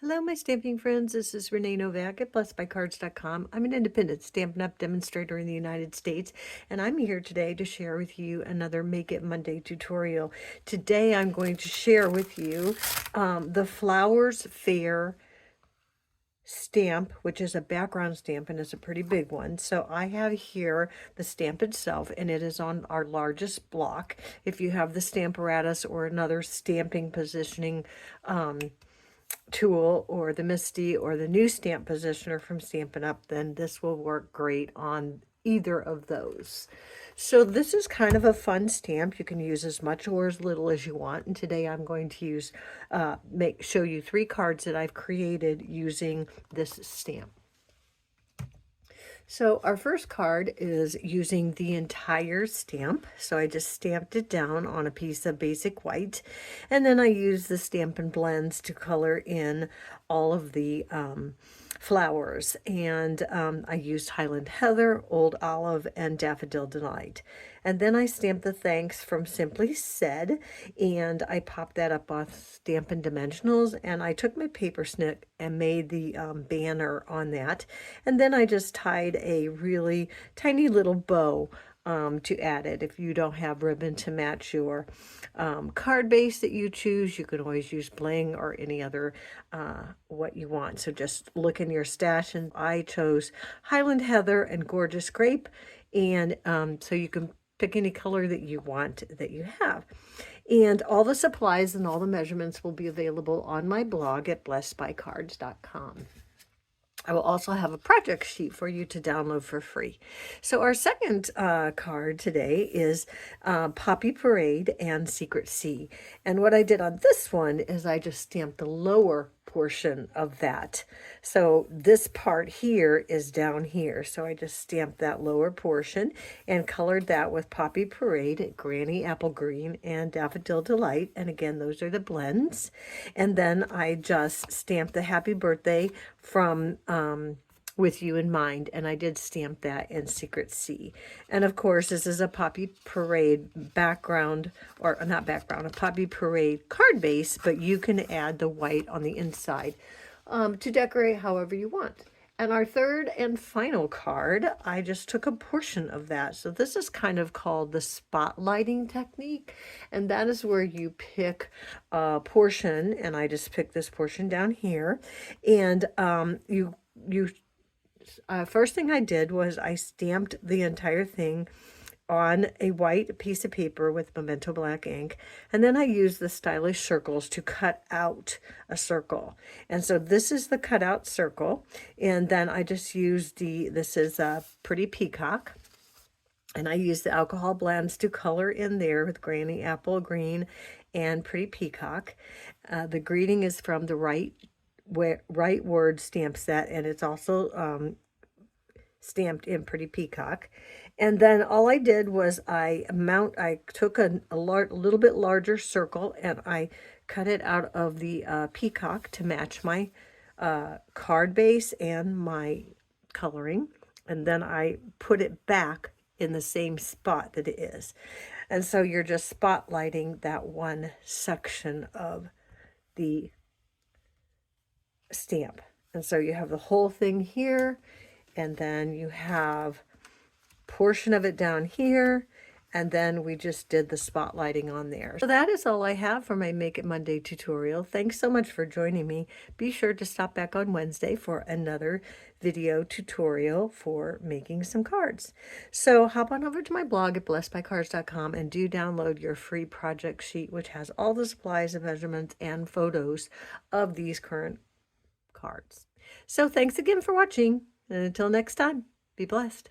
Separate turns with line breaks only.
Hello, my stamping friends. This is Renee Novak at blessedbycards.com. I'm an independent Stampin' Up! Demonstrator in the United States, and I'm here today to share with you another Make It Monday tutorial. Today, I'm going to share with you the Flowers Fair stamp, which is a background stamp, and it's a pretty big one. So I have here the stamp itself, and it is on our largest block. If you have the Stamparatus or another stamping positioning tool, or the Misty or the new stamp positioner from Stampin' Up, then this will work great on either of those. So this is kind of a fun stamp. You can use as much or as little as you want, and today I'm going to use show you 3 cards that I've created using this stamp. So our first card is using the entire stamp. So I just stamped it down on a piece of basic white, and then I used the Stampin' Blends to color in all of the flowers. And I used Highland Heather, Old Olive, and Daffodil Delight. And then I stamped the thanks from Simply Said, and I popped that up on Stampin' Dimensionals, and I took my paper snip and made the banner on that. And then I just tied a really tiny little bow to add it. If you don't have ribbon to match your card base that you choose, you can always use bling or any other what you want. So just look in your stash, and I chose Highland Heather and Gorgeous Grape, and so you can pick any color that you want that you have. And all the supplies and all the measurements will be available on my blog at blessedbycards.com. I will also have a project sheet for you to download for free. So our second card today is Poppy Parade and Secret Sea. And what I did on this one is I just stamped the lower portion of that. So this part here is down here. So I just stamped that lower portion and colored that with Poppy Parade, Granny Apple Green, and Daffodil Delight. And again, those are the blends. And then I just stamped the Happy Birthday from With You in Mind, and I did stamp that in Secret Sea. And of course, this is a Poppy Parade background, or not background, a Poppy Parade card base, but you can add the white on the inside to decorate however you want. And our third and final card, I just took a portion of that. So this is kind of called the spotlighting technique. And that is where you pick a portion, and I just picked this portion down here. And first thing I did was I stamped the entire thing on a white piece of paper with Memento Black ink, and then I used the stylish circles to cut out a circle. And so this is the cutout circle, and then I just used this is a Pretty Peacock, and I used the alcohol blends to color in there with Granny Apple Green and Pretty Peacock. The greeting is from the Right Word stamp set, and it's also stamped in Pretty Peacock. And then all I did was I took a little bit larger circle, and I cut it out of the peacock to match my card base and my coloring. And then I put it back in the same spot that it is. And so you're just spotlighting that one section of the stamp. And so you have the whole thing here, and then you have portion of it down here, and then we just did the spotlighting on there. So that is all I have for my Make It Monday tutorial. Thanks so much for joining me. Be sure to stop back on Wednesday for another video tutorial for making some cards. So hop on over to my blog at blessedbycards.com and do download your free project sheet, which has all the supplies and measurements and photos of these current cards. So thanks again for watching, and until next time, be blessed.